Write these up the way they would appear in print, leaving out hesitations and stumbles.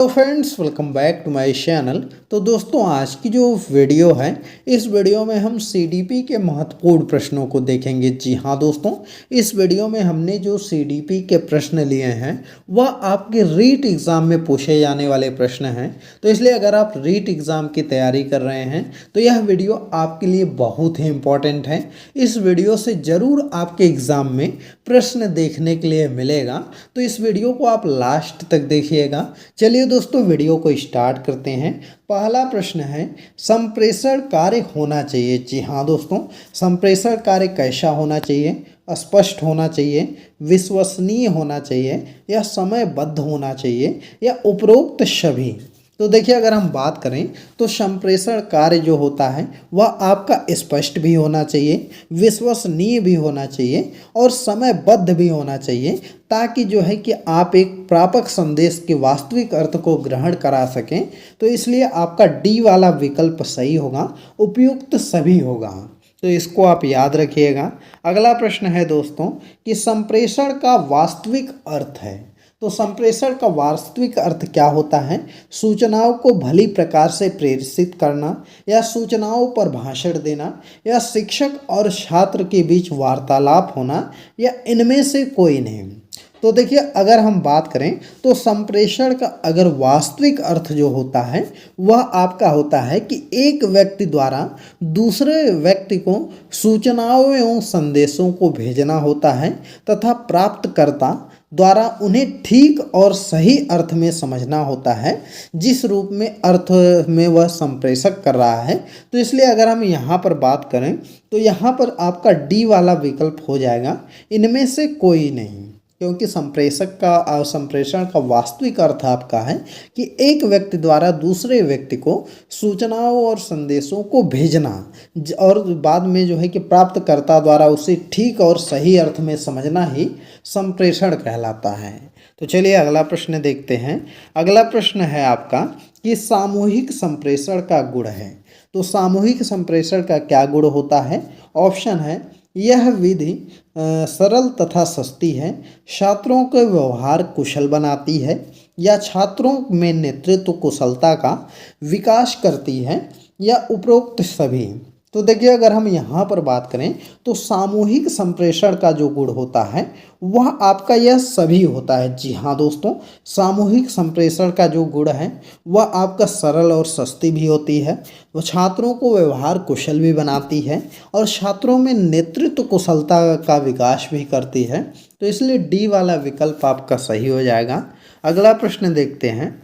तो friends, welcome back to my channel. तो दोस्तों, आज की जो वीडियो है, इस वीडियो में हम सीडीपी के महत्वपूर्ण प्रश्नों को देखेंगे। जी हाँ दोस्तों, इस वीडियो में हमने जो सीडीपी के प्रश्न लिए हैं वह आपके रीट एग्ज़ाम में पूछे जाने वाले प्रश्न हैं। तो इसलिए अगर आप रीट एग्ज़ाम की तैयारी कर रहे हैं तो यह वीडियो आपके लिए बहुत ही इम्पॉर्टेंट है। इस वीडियो से ज़रूर आपके एग्ज़ाम में प्रश्न देखने के लिए मिलेगा, तो इस वीडियो को आप लास्ट तक देखिएगा। चलिए दोस्तों, वीडियो को स्टार्ट करते हैं। पहला प्रश्न है, संप्रेषण कार्य होना चाहिए। जी हाँ दोस्तों, संप्रेषण कार्य कैसा होना चाहिए? स्पष्ट होना चाहिए, विश्वसनीय होना चाहिए, या समयबद्ध होना चाहिए, या उपरोक्त सभी? तो देखिए, अगर हम बात करें तो संप्रेषण कार्य जो होता है वह आपका स्पष्ट भी होना चाहिए, विश्वसनीय भी होना चाहिए और समयबद्ध भी होना चाहिए, ताकि जो है कि आप एक प्रापक संदेश के वास्तविक अर्थ को ग्रहण करा सकें। तो इसलिए आपका डी वाला विकल्प सही होगा, उपयुक्त सभी होगा। तो इसको आप याद रखिएगा। अगला प्रश्न है दोस्तों कि संप्रेषण का वास्तविक अर्थ है। तो संप्रेषण का वास्तविक अर्थ क्या होता है? सूचनाओं को भली प्रकार से प्रेषित करना, या सूचनाओं पर भाषण देना, या शिक्षक और छात्र के बीच वार्तालाप होना, या इनमें से कोई नहीं। तो देखिए, अगर हम बात करें तो संप्रेषण का अगर वास्तविक अर्थ जो होता है वह आपका होता है कि एक व्यक्ति द्वारा दूसरे व्यक्ति को सूचनाओं एवं संदेशों को भेजना होता है तथा प्राप्तकर्ता द्वारा उन्हें ठीक और सही अर्थ में समझना होता है, जिस रूप में अर्थ में वह संप्रेषक कर रहा है। तो इसलिए अगर हम यहाँ पर बात करें तो यहाँ पर आपका डी वाला विकल्प हो जाएगा, इनमें से कोई नहीं। क्योंकि संप्रेषण का वास्तविक अर्थ आपका है कि एक व्यक्ति द्वारा दूसरे व्यक्ति को सूचनाओं और संदेशों को भेजना, और बाद में जो है कि प्राप्तकर्ता द्वारा उसे ठीक और सही अर्थ में समझना ही संप्रेषण कहलाता है। तो चलिए अगला प्रश्न देखते हैं। अगला प्रश्न है आपका कि सामूहिक संप्रेषण का गुण है। तो सामूहिक संप्रेषण का क्या गुण होता है? ऑप्शन है, यह विधि सरल तथा सस्ती है, छात्रों के व्यवहार कुशल बनाती है, या छात्रों में नेतृत्व कुशलता का विकास करती है, या उपरोक्त सभी। तो देखिए, अगर हम यहाँ पर बात करें तो सामूहिक संप्रेषण का जो गुण होता है वह आपका यह सभी होता है। जी हाँ दोस्तों, सामूहिक संप्रेषण का जो गुण है वह आपका सरल और सस्ती भी होती है, वो छात्रों को व्यवहार कुशल भी बनाती है, और छात्रों में नेतृत्व कुशलता का विकास भी करती है। तो इसलिए डी वाला विकल्प आपका सही हो जाएगा। अगला प्रश्न देखते हैं।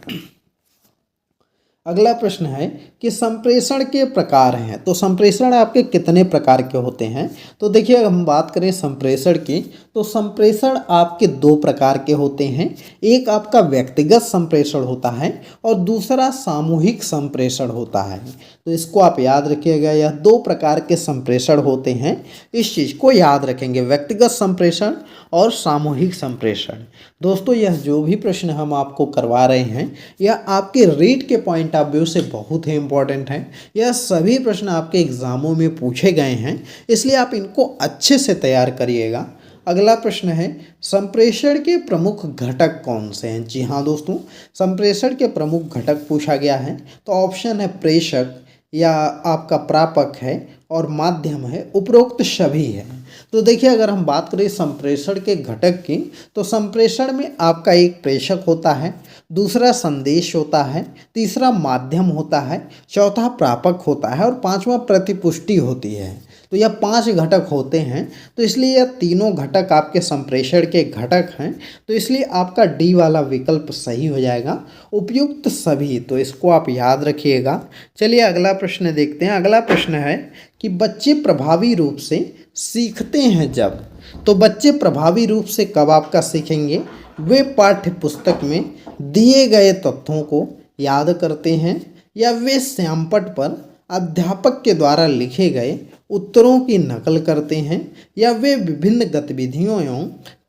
अगला प्रश्न है कि संप्रेषण के प्रकार हैं। तो संप्रेषण आपके कितने प्रकार के होते हैं? तो देखिए, अगर हम बात करें संप्रेषण की तो संप्रेषण आपके दो प्रकार के होते हैं। एक आपका व्यक्तिगत संप्रेषण होता है और दूसरा सामूहिक संप्रेषण होता है। तो इसको आप याद रखिएगा, यह दो प्रकार के संप्रेषण होते हैं। इस चीज़ को याद रखेंगे, व्यक्तिगत संप्रेषण और सामूहिक संप्रेषण। दोस्तों, यह जो भी प्रश्न हम आपको करवा रहे हैं यह आपके रीट के पॉइंट ऑफ व्यू से बहुत ही इम्पोर्टेंट है। यह सभी प्रश्न आपके एग्जामों में पूछे गए हैं, इसलिए आप इनको अच्छे से तैयार करिएगा। अगला प्रश्न है, संप्रेषण के प्रमुख घटक कौन से हैं? जी हाँ दोस्तों, संप्रेषण के प्रमुख घटक पूछा गया है। तो ऑप्शन है प्रेषक, या आपका प्रापक है, और माध्यम है, उपरोक्त सभी है। तो देखिए, अगर हम बात करें संप्रेषण के घटक की तो संप्रेषण में आपका एक प्रेषक होता है, दूसरा संदेश होता है, तीसरा माध्यम होता है, चौथा प्रापक होता है, और पांचवा प्रतिपुष्टि होती है। तो यह 5 घटक होते हैं। तो इसलिए यह तीनों घटक आपके संप्रेषण के घटक हैं। तो इसलिए आपका डी वाला विकल्प सही हो जाएगा, उपयुक्त सभी। तो इसको आप याद रखिएगा। चलिए अगला प्रश्न देखते हैं। अगला प्रश्न है कि बच्चे प्रभावी रूप से सीखते हैं जब। तो बच्चे प्रभावी रूप से कब आपका सीखेंगे? वे पाठ्य पुस्तक में दिए गए तथ्यों को याद करते हैं, या वे श्यामपट्ट पर अध्यापक के द्वारा लिखे गए उत्तरों की नकल करते हैं, या वे विभिन्न गतिविधियों एवं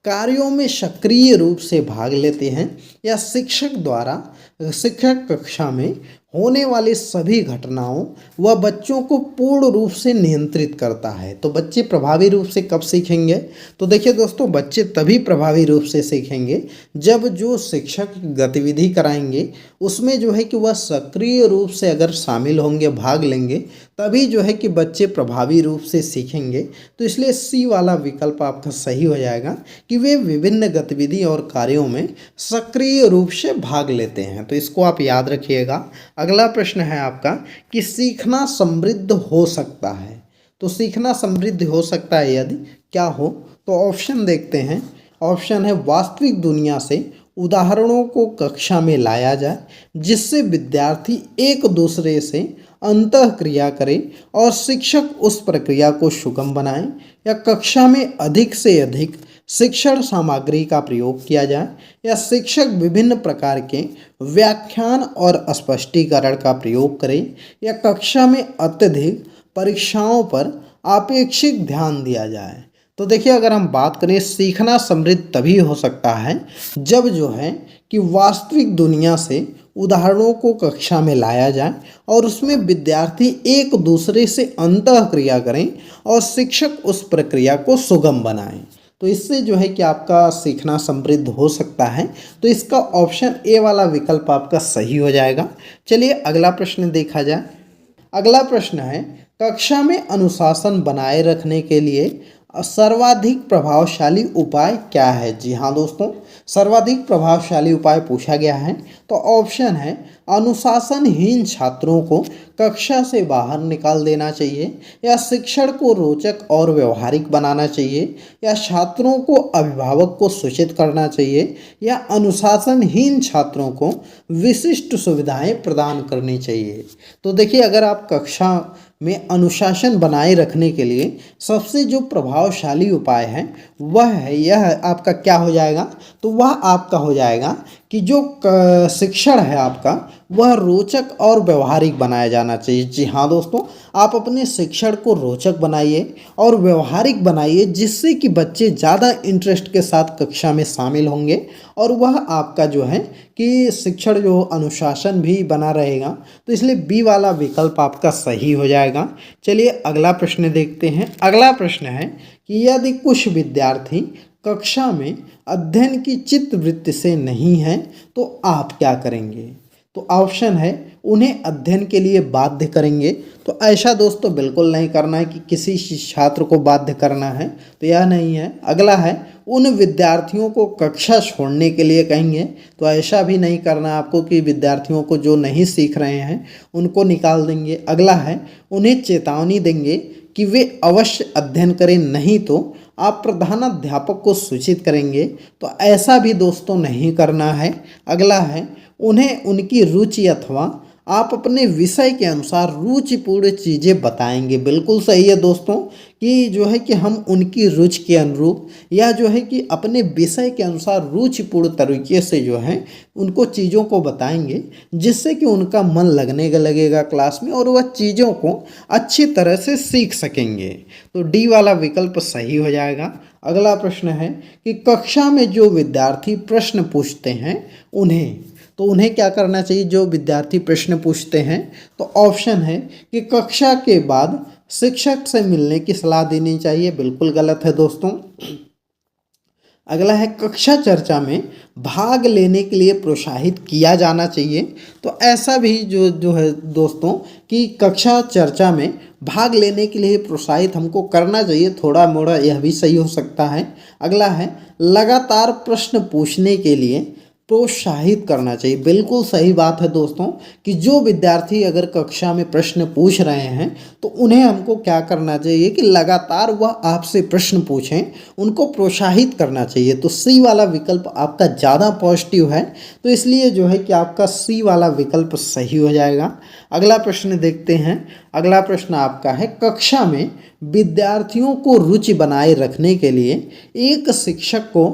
कार्यों में सक्रिय रूप से भाग लेते हैं, या शिक्षक द्वारा शिक्षक कक्षा में होने वाली सभी घटनाओं व बच्चों को पूर्ण रूप से नियंत्रित करता है। तो बच्चे प्रभावी रूप से कब सीखेंगे? तो देखिए दोस्तों, बच्चे तभी प्रभावी रूप से सीखेंगे जब जो शिक्षक गतिविधि कराएंगे उसमें जो है कि वह सक्रिय रूप से अगर शामिल होंगे, भाग लेंगे, तभी जो है कि बच्चे प्रभावी रूप से सीखेंगे। तो इसलिए सी वाला विकल्प आपका सही हो जाएगा कि वे विभिन्न गतिविधि और कार्यों में सक्रिय रूप से भाग लेते हैं। तो इसको आप याद रखिएगा। अगला प्रश्न है आपका कि सीखना समृद्ध हो सकता है। तो सीखना समृद्ध हो सकता है यदि क्या हो? तो ऑप्शन देखते हैं। ऑप्शन है वास्तविक दुनिया से उदाहरणों को कक्षा में लाया जाए जिससे विद्यार्थी एक दूसरे से अंतःक्रिया करें और शिक्षक उस प्रक्रिया को सुगम बनाएं, या कक्षा में अधिक से अधिक शिक्षण सामग्री का प्रयोग किया जाए, या शिक्षक विभिन्न प्रकार के व्याख्यान और स्पष्टीकरण का प्रयोग करें, या कक्षा में अत्यधिक परीक्षाओं पर अपेक्षित ध्यान दिया जाए। तो देखिए, अगर हम बात करें, सीखना समृद्ध तभी हो सकता है जब जो है कि वास्तविक दुनिया से उदाहरणों को कक्षा में लाया जाए और उसमें विद्यार्थी एक दूसरे से अंतःक्रिया करें और शिक्षक उस प्रक्रिया को सुगम बनाएं। तो इससे जो है कि आपका सीखना समृद्ध हो सकता है। तो इसका ऑप्शन ए वाला विकल्प आपका सही हो जाएगा। चलिए अगला प्रश्न देखा जाए। अगला प्रश्न है, कक्षा में अनुशासन बनाए रखने के लिए सर्वाधिक प्रभावशाली उपाय क्या है? जी हाँ दोस्तों, सर्वाधिक प्रभावशाली उपाय पूछा गया है। तो ऑप्शन है अनुशासनहीन छात्रों को कक्षा से बाहर निकाल देना चाहिए, या शिक्षण को रोचक और व्यवहारिक बनाना चाहिए, या छात्रों को अभिभावक को सूचित करना चाहिए, या अनुशासनहीन छात्रों को विशिष्ट सुविधाएं प्रदान करनी चाहिए। तो देखिए, अगर आप कक्षा में अनुशासन बनाए रखने के लिए सबसे जो प्रभावशाली उपाय है वह है, यह आपका क्या हो जाएगा? तो वह आपका हो जाएगा कि जो शिक्षण है आपका वह रोचक और व्यवहारिक बनाया जाना चाहिए। जी हाँ दोस्तों, आप अपने शिक्षण को रोचक बनाइए और व्यवहारिक बनाइए, जिससे कि बच्चे ज़्यादा इंटरेस्ट के साथ कक्षा में शामिल होंगे और वह आपका जो है कि शिक्षण जो अनुशासन भी बना रहेगा। तो इसलिए बी वाला विकल्प आपका सही हो जाएगा। चलिए अगला प्रश्न देखते हैं। अगला प्रश्न है कि यदि कुछ विद्यार्थी कक्षा में अध्ययन की चित्तवृत्ति से नहीं है तो आप क्या करेंगे? तो ऑप्शन है उन्हें अध्ययन के लिए बाध्य करेंगे। तो ऐसा दोस्तों बिल्कुल नहीं करना है कि किसी छात्र को बाध्य करना है, तो यह नहीं है। अगला है उन विद्यार्थियों को कक्षा छोड़ने के लिए कहेंगे। तो ऐसा भी नहीं करना आपको कि विद्यार्थियों को जो नहीं सीख रहे हैं उनको निकाल देंगे। अगला है उन्हें चेतावनी देंगे कि वे अवश्य अध्ययन करें, नहीं तो आप प्रधानाध्यापक को सूचित करेंगे। तो ऐसा भी दोस्तों नहीं करना है। अगला है उन्हें उनकी रुचि अथवा आप अपने विषय के अनुसार रुचिपूर्ण चीज़ें बताएंगे। बिल्कुल सही है दोस्तों कि जो है कि हम उनकी रुचि के अनुरूप या जो है कि अपने विषय के अनुसार रुचिपूर्ण तरीके से जो है उनको चीज़ों को बताएंगे, जिससे कि उनका मन लगने लगेगा क्लास में और वह चीज़ों को अच्छी तरह से सीख सकेंगे। तो डी वाला विकल्प सही हो जाएगा। अगला प्रश्न है कि कक्षा में जो विद्यार्थी प्रश्न पूछते हैं उन्हें क्या करना चाहिए? जो विद्यार्थी प्रश्न पूछते हैं, तो ऑप्शन है कि कक्षा के बाद शिक्षक से मिलने की सलाह देनी चाहिए। बिल्कुल गलत है दोस्तों। अगला है कक्षा चर्चा में भाग लेने के लिए प्रोत्साहित किया जाना चाहिए। तो ऐसा भी जो है दोस्तों कि कक्षा चर्चा में भाग लेने के लिए प्रोत्साहित हमको करना चाहिए, थोड़ा मोड़ा यह भी सही हो सकता है। अगला है लगातार प्रश्न पूछने के लिए प्रोत्साहित करना चाहिए। बिल्कुल सही बात है दोस्तों कि जो विद्यार्थी अगर कक्षा में प्रश्न पूछ रहे हैं तो उन्हें हमको क्या करना चाहिए कि लगातार वह आपसे प्रश्न पूछें, उनको प्रोत्साहित करना चाहिए। तो सी वाला विकल्प आपका ज़्यादा पॉजिटिव है, तो इसलिए जो है कि आपका सी वाला विकल्प सही हो जाएगा। अगला प्रश्न देखते हैं। अगला प्रश्न आपका है कक्षा में विद्यार्थियों को रुचि बनाए रखने के लिए एक शिक्षक को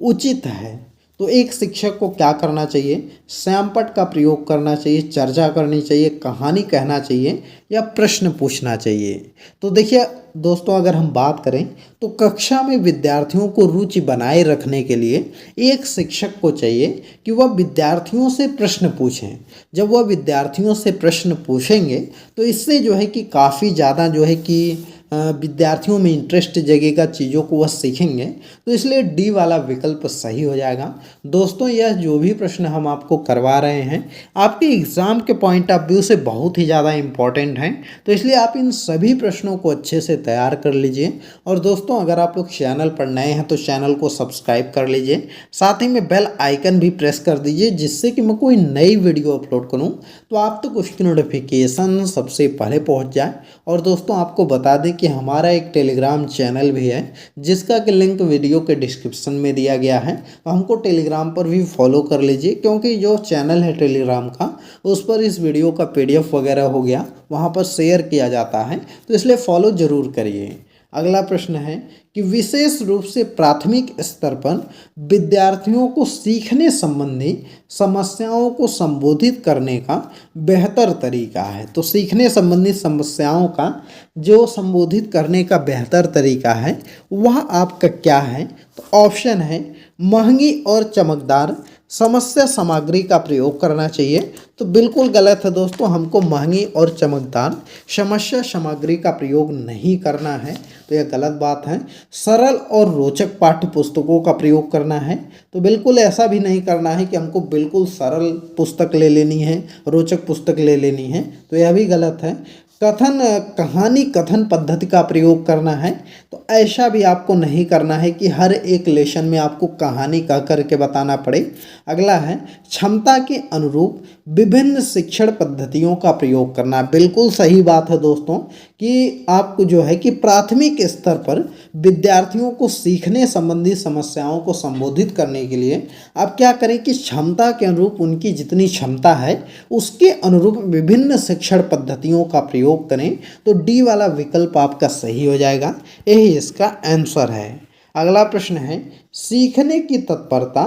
उचित है। तो एक शिक्षक को क्या करना चाहिए? श्यामपट्ट का प्रयोग करना चाहिए, चर्चा करनी चाहिए, कहानी कहना चाहिए या प्रश्न पूछना चाहिए। तो देखिए दोस्तों, अगर हम बात करें तो कक्षा में विद्यार्थियों को रुचि बनाए रखने के लिए एक शिक्षक को चाहिए कि वह विद्यार्थियों से प्रश्न पूछें। जब वह विद्यार्थियों से प्रश्न पूछेंगे तो इससे जो है कि काफ़ी ज़्यादा जो है कि विद्यार्थियों में इंटरेस्ट जगेगा, चीज़ों को वह सीखेंगे। तो इसलिए डी वाला विकल्प सही हो जाएगा। दोस्तों, यह जो भी प्रश्न हम आपको करवा रहे हैं आपके एग्ज़ाम के पॉइंट ऑफ व्यू से बहुत ही ज़्यादा इम्पॉर्टेंट हैं, तो इसलिए आप इन सभी प्रश्नों को अच्छे से तैयार कर लीजिए। और दोस्तों, अगर आप लोग चैनल पर नए हैं तो चैनल को सब्सक्राइब कर लीजिए, साथ ही में बेल आइकन भी प्रेस कर दीजिए, जिससे कि मैं कोई नई वीडियो अपलोड करूं तो आप तक उसकी नोटिफिकेशन सबसे पहले पहुंच जाए। और दोस्तों, आपको बता दें कि हमारा एक टेलीग्राम चैनल भी है, जिसका कि लिंक वीडियो के डिस्क्रिप्शन में दिया गया है। तो हमको टेलीग्राम पर भी फॉलो कर लीजिए, क्योंकि जो चैनल है टेलीग्राम का उस पर इस वीडियो का PDF वगैरह हो गया वहाँ पर शेयर किया जाता है, तो इसलिए फॉलो ज़रूर करिए। अगला प्रश्न है कि विशेष रूप से प्राथमिक स्तर पर विद्यार्थियों को सीखने संबंधी समस्याओं को संबोधित करने का बेहतर तरीका है। तो सीखने संबंधी समस्याओं का जो संबोधित करने का बेहतर तरीका है वह आपका क्या है? तो ऑप्शन है महंगी और चमकदार समस्या सामग्री का प्रयोग करना चाहिए। तो बिल्कुल गलत है दोस्तों, हमको महंगी और चमकदार समस्या सामग्री का प्रयोग नहीं करना है, तो यह गलत बात है। सरल और रोचक पाठ्य पुस्तकों का प्रयोग करना है, तो बिल्कुल ऐसा भी नहीं करना है कि हमको बिल्कुल सरल पुस्तक ले लेनी है, रोचक पुस्तक ले लेनी है, तो यह भी गलत है। कहानी कथन पद्धति का प्रयोग करना है, तो ऐसा भी आपको नहीं करना है कि हर एक लेसन में आपको कहानी कह करके बताना पड़े। अगला है क्षमता के अनुरूप विभिन्न शिक्षण पद्धतियों का प्रयोग करना। बिल्कुल सही बात है दोस्तों कि आपको जो है कि प्राथमिक स्तर पर विद्यार्थियों को सीखने संबंधी समस्याओं को संबोधित करने के लिए आप क्या करें कि क्षमता के अनुरूप, उनकी जितनी क्षमता है उसके अनुरूप विभिन्न शिक्षण पद्धतियों का प्रयोग करें। तो डी वाला विकल्प आपका सही हो जाएगा, यही इसका आंसर है। अगला प्रश्न है सीखने की तत्परता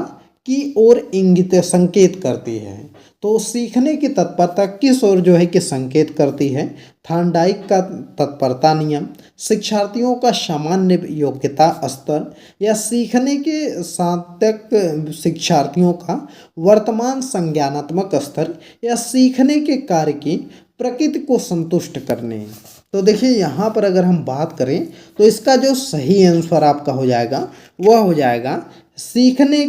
की ओर इंगित संकेत करती है। तो सीखने की तत्परता किस ओर जो है कि संकेत करती है? थॉर्नडाइक का तत्परता नियम, शिक्षार्थियों का सामान्य योग्यता स्तर, या सीखने के सार्थक शिक्षार्थियों का वर्तमान संज्ञानात्मक स्तर, या सीखने के कार्य की प्रकृति को संतुष्ट करने। तो देखिए यहाँ पर अगर हम बात करें तो इसका जो सही आंसर आपका हो जाएगा वह हो जाएगा सीखने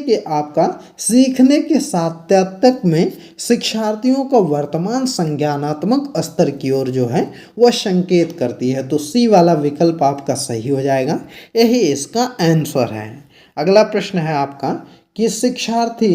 के सार्थक में शिक्षार्थियों का वर्तमान संज्ञानात्मक स्तर की ओर जो है वह संकेत करती है। तो सी वाला विकल्प आपका सही हो जाएगा, यही इसका आंसर है। अगला प्रश्न है आपका कि शिक्षार्थी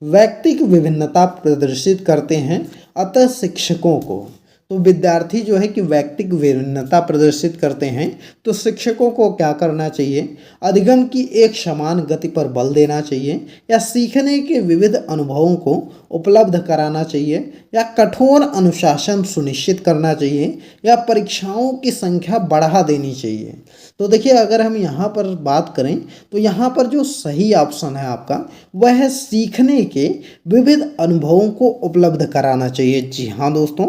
व्यक्तिक विभिन्नता प्रदर्शित करते हैं, अतः शिक्षकों को, तो विद्यार्थी जो है कि व्यक्तिक विभिन्नता प्रदर्शित करते हैं, तो शिक्षकों को क्या करना चाहिए? अधिगम की एक समान गति पर बल देना चाहिए, या सीखने के विविध अनुभवों को उपलब्ध कराना चाहिए, या कठोर अनुशासन सुनिश्चित करना चाहिए, या परीक्षाओं की संख्या बढ़ा देनी चाहिए। तो देखिए अगर हम यहाँ पर बात करें तो यहाँ पर जो सही ऑप्शन है आपका वह है सीखने के विविध अनुभवों को उपलब्ध कराना चाहिए। जी हाँ दोस्तों,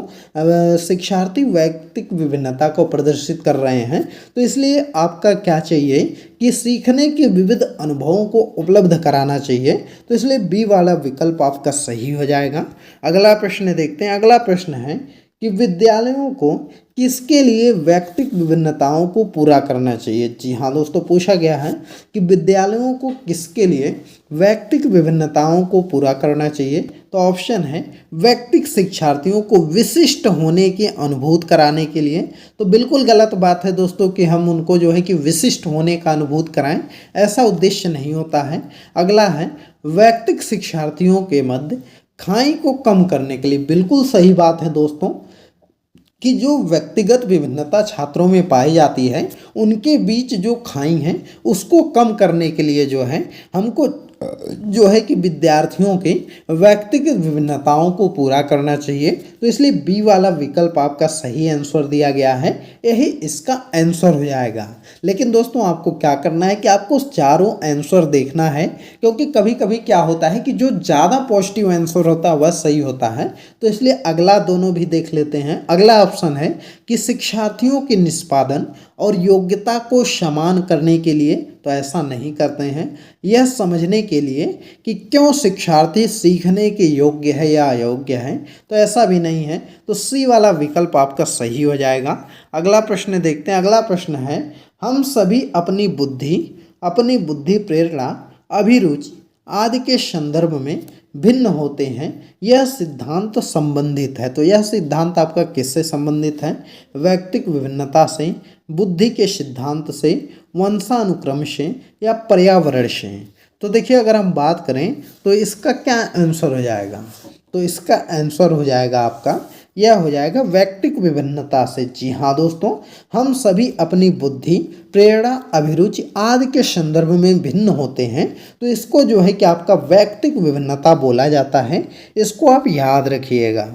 शिक्षार्थी व्यक्तिक विभिन्नता को प्रदर्शित कर रहे हैं, तो इसलिए आपका क्या चाहिए कि सीखने के विविध अनुभवों को उपलब्ध कराना चाहिए। तो इसलिए बी वाला विकल्प आपका सही हो जाएगा। अगला प्रश्न देखते हैं। अगला प्रश्न है कि विद्यालयों को किसके लिए व्यक्तिक विभिन्नताओं को पूरा करना चाहिए। जी हाँ दोस्तों, पूछा गया है कि विद्यालयों को किसके लिए व्यक्तिक विभिन्नताओं को पूरा करना चाहिए। तो ऑप्शन है व्यक्तिक शिक्षार्थियों को विशिष्ट होने की अनुभूति कराने के लिए। तो बिल्कुल गलत बात है दोस्तों कि हम उनको जो है कि विशिष्ट होने का अनुभूति कराएं, ऐसा उद्देश्य नहीं होता है। अगला है व्यक्तिक शिक्षार्थियों के मध्य खाई को कम करने के लिए। बिल्कुल सही बात है दोस्तों कि जो व्यक्तिगत विभिन्नता छात्रों में पाई जाती है उनके बीच जो खाई है उसको कम करने के लिए जो है हमको जो है कि विद्यार्थियों के व्यक्तिगत विभिन्नताओं को पूरा करना चाहिए। तो इसलिए बी वाला विकल्प आपका सही आंसर दिया गया है, यही इसका आंसर हो जाएगा। लेकिन दोस्तों आपको क्या करना है कि आपको चारों आंसर देखना है, क्योंकि कभी कभी क्या होता है कि जो ज़्यादा पॉजिटिव आंसर होता है वह सही होता है। तो इसलिए अगला दोनों भी देख लेते हैं। अगला ऑप्शन है कि शिक्षार्थियों के निष्पादन और योग्यता को समान करने के लिए, तो ऐसा नहीं करते हैं। यह समझने के लिए कि क्यों शिक्षार्थी सीखने के योग्य है या अयोग्य है, तो ऐसा भी नहीं है। तो सी वाला विकल्प आपका सही हो जाएगा। अगला प्रश्न देखते हैं। अगला प्रश्न है, हम सभी अपनी बुद्धि, प्रेरणा, अभिरुचि आदि के संदर्भ में भिन्न होते हैं, यह सिद्धांत संबंधित है। तो यह सिद्धांत आपका किससे संबंधित है? व्यक्तिक विभिन्नता से, बुद्धि के सिद्धांत से, वंशानुक्रम से या पर्यावरण से। तो देखिए अगर हम बात करें तो इसका क्या आंसर हो जाएगा? तो इसका आंसर हो जाएगा आपका, यह हो जाएगा व्यक्तिक विभिन्नता से। जी हाँ दोस्तों, हम सभी अपनी बुद्धि, प्रेरणा, अभिरुचि आदि के संदर्भ में भिन्न होते हैं। तो इसको जो है कि आपका व्यक्तिक विभिन्नता बोला जाता है, इसको आप याद रखिएगा।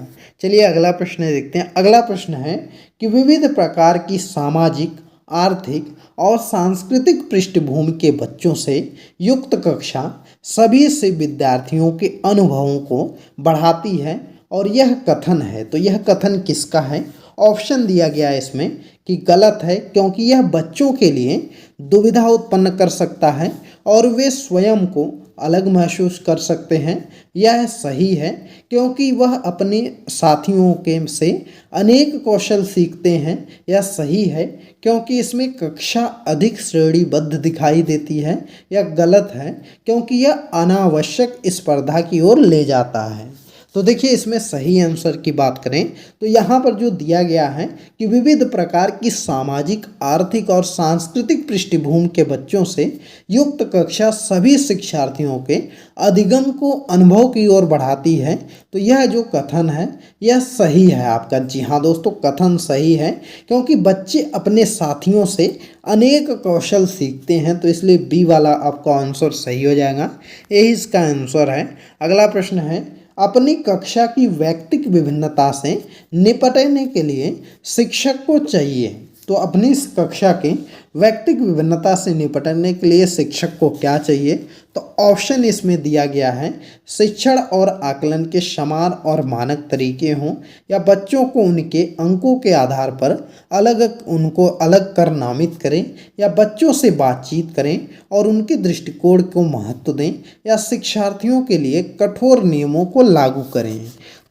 चलिए अगला प्रश्न देखते हैं। अगला प्रश्न है कि विविध प्रकार की सामाजिक, आर्थिक और सांस्कृतिक पृष्ठभूमि के बच्चों से युक्त कक्षा सभी से विद्यार्थियों के अनुभवों को बढ़ाती है और यह कथन है। तो यह कथन किसका है? ऑप्शन दिया गया है इसमें कि गलत है, क्योंकि यह बच्चों के लिए दुविधा उत्पन्न कर सकता है और वे स्वयं को अलग महसूस कर सकते हैं। यह सही है, क्योंकि वह अपने साथियों के से अनेक कौशल सीखते हैं। यह सही है, क्योंकि इसमें कक्षा अधिक श्रेणीबद्ध दिखाई देती है। यह गलत है, क्योंकि यह अनावश्यक स्पर्धा की ओर ले जाता है। तो देखिए इसमें सही आंसर की बात करें तो यहाँ पर जो दिया गया है कि विविध प्रकार की सामाजिक, आर्थिक और सांस्कृतिक पृष्ठभूमि के बच्चों से युक्त कक्षा सभी शिक्षार्थियों के अधिगम को अनुभव की ओर बढ़ाती है। तो यह जो कथन है यह सही है आपका। जी हाँ दोस्तों, कथन सही है, क्योंकि बच्चे अपने साथियों से अनेक कौशल सीखते हैं। तो इसलिए बी वाला आपका आंसर सही हो जाएगा, यही इसका आंसर है। अगला प्रश्न है, अपनी कक्षा की व्यक्तिक विभिन्नता से निपटने के लिए शिक्षक को चाहिए। तो अपनी इस कक्षा की व्यक्तिक विभिन्नता से निपटने के लिए शिक्षक को क्या चाहिए? तो ऑप्शन इसमें दिया गया है, शिक्षण और आकलन के समान और मानक तरीके हों, या बच्चों को उनके अंकों के आधार पर उनको अलग कर नामित करें, या बच्चों से बातचीत करें और उनके दृष्टिकोण को महत्व दें, या शिक्षार्थियों के लिए कठोर नियमों को लागू करें।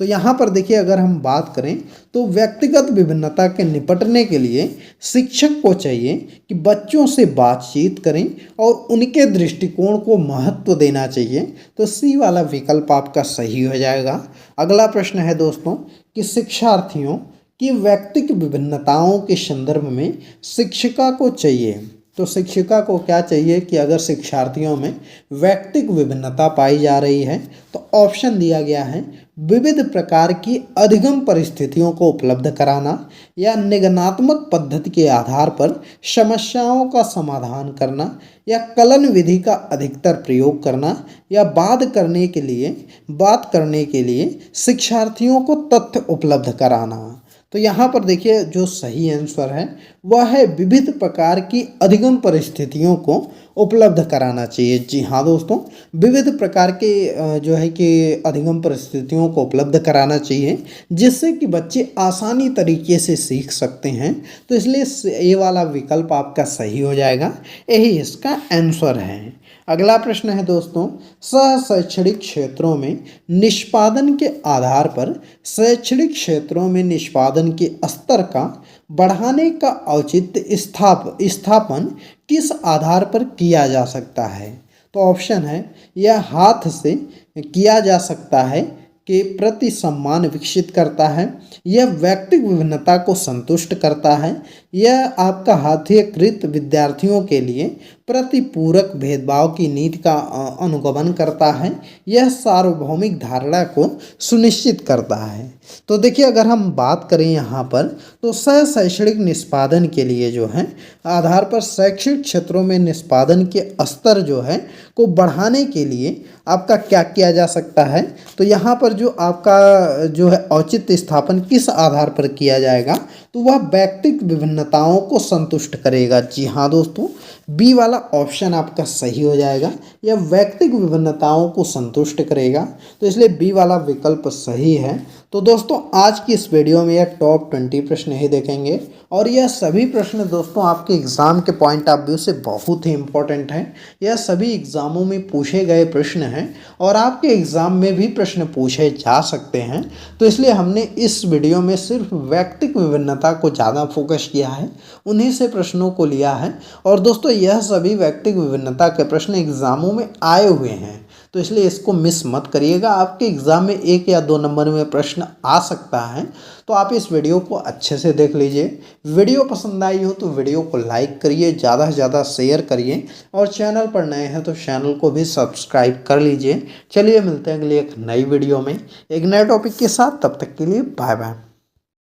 तो यहाँ पर देखिए अगर हम बात करें तो व्यक्तिगत विभिन्नता के निपटने के लिए शिक्षक को चाहिए कि बच्चों से बातचीत करें और उनके दृष्टिकोण को महत्व देना चाहिए। तो सी वाला विकल्प आपका सही हो जाएगा। अगला प्रश्न है दोस्तों कि शिक्षार्थियों की व्यक्तिगत विभिन्नताओं के संदर्भ में शिक्षिका को चाहिए। तो शिक्षिका को क्या चाहिए कि अगर शिक्षार्थियों में व्यक्तिगत विभिन्नता पाई जा रही है तो ऑप्शन दिया गया है, विविध प्रकार की अधिगम परिस्थितियों को उपलब्ध कराना, या निगमनात्मक पद्धति के आधार पर समस्याओं का समाधान करना, या कलन विधि का अधिकतर प्रयोग करना, या बात करने के लिए शिक्षार्थियों को तथ्य उपलब्ध कराना। तो यहाँ पर देखिए जो सही आंसर है वह है विविध प्रकार की अधिगम परिस्थितियों को उपलब्ध कराना चाहिए। जी हाँ दोस्तों, विविध प्रकार के जो है कि अधिगम परिस्थितियों को उपलब्ध कराना चाहिए, जिससे कि बच्चे आसानी तरीके से सीख सकते हैं। तो इसलिए ये वाला विकल्प आपका सही हो जाएगा, यही इसका आंसर है। अगला प्रश्न है दोस्तों, सह शैक्षणिक क्षेत्रों में निष्पादन के आधार पर शैक्षणिक क्षेत्रों में निष्पादन के स्तर का बढ़ाने का औचित्य स्थापन किस आधार पर किया जा सकता है? तो ऑप्शन है, यह हाथ से किया जा सकता है के प्रति सम्मान विकसित करता है, यह व्यक्तिगत विभिन्नता को संतुष्ट करता है, यह आपका हाथीकृत विद्यार्थियों के लिए प्रतिपूरक भेदभाव की नीति का अनुगमन करता है। यह सार्वभौमिक धारणा को सुनिश्चित करता है। तो देखिए, अगर हम बात करें यहाँ पर तो शैक्षणिक निष्पादन के लिए जो है आधार पर शैक्षिक क्षेत्रों में निष्पादन के स्तर जो है को बढ़ाने के लिए आपका क्या किया जा सकता है। तो यहाँ पर जो आपका जो है औचित्य स्थापन किस आधार पर किया जाएगा, तो वह व्यक्तिगत विभिन्नताओं को संतुष्ट करेगा। जी हाँ दोस्तों, बी वाला ऑप्शन आपका सही हो जाएगा। यह व्यक्तिगत विभिन्नताओं को संतुष्ट करेगा, तो इसलिए बी वाला विकल्प सही है। तो दोस्तों, आज की इस वीडियो में यह टॉप 20 प्रश्न ही देखेंगे और यह सभी प्रश्न दोस्तों आपके एग्ज़ाम के पॉइंट ऑफ व्यू से बहुत ही इम्पोर्टेंट हैं। यह सभी एग्ज़ामों में पूछे गए प्रश्न हैं और आपके एग्ज़ाम में भी प्रश्न पूछे जा सकते हैं। तो इसलिए हमने इस वीडियो में सिर्फ व्यक्तिगत विभिन्नता को ज़्यादा फोकस किया है, उन्हीं से प्रश्नों को लिया है। और दोस्तों, यह सभी व्यक्तिगत विभिन्नता के प्रश्न एग्ज़ामों में आए हुए हैं, तो इसलिए इसको मिस मत करिएगा। आपके एग्ज़ाम में 1 या 2 नंबर में प्रश्न आ सकता है, तो आप इस वीडियो को अच्छे से देख लीजिए। वीडियो पसंद आई हो तो वीडियो को लाइक करिए, ज़्यादा से ज़्यादा शेयर करिए और चैनल पर नए हैं तो चैनल को भी सब्सक्राइब कर लीजिए। चलिए मिलते हैं अगली एक नई वीडियो में एक नए टॉपिक के साथ। तब तक के लिए बाय बाय।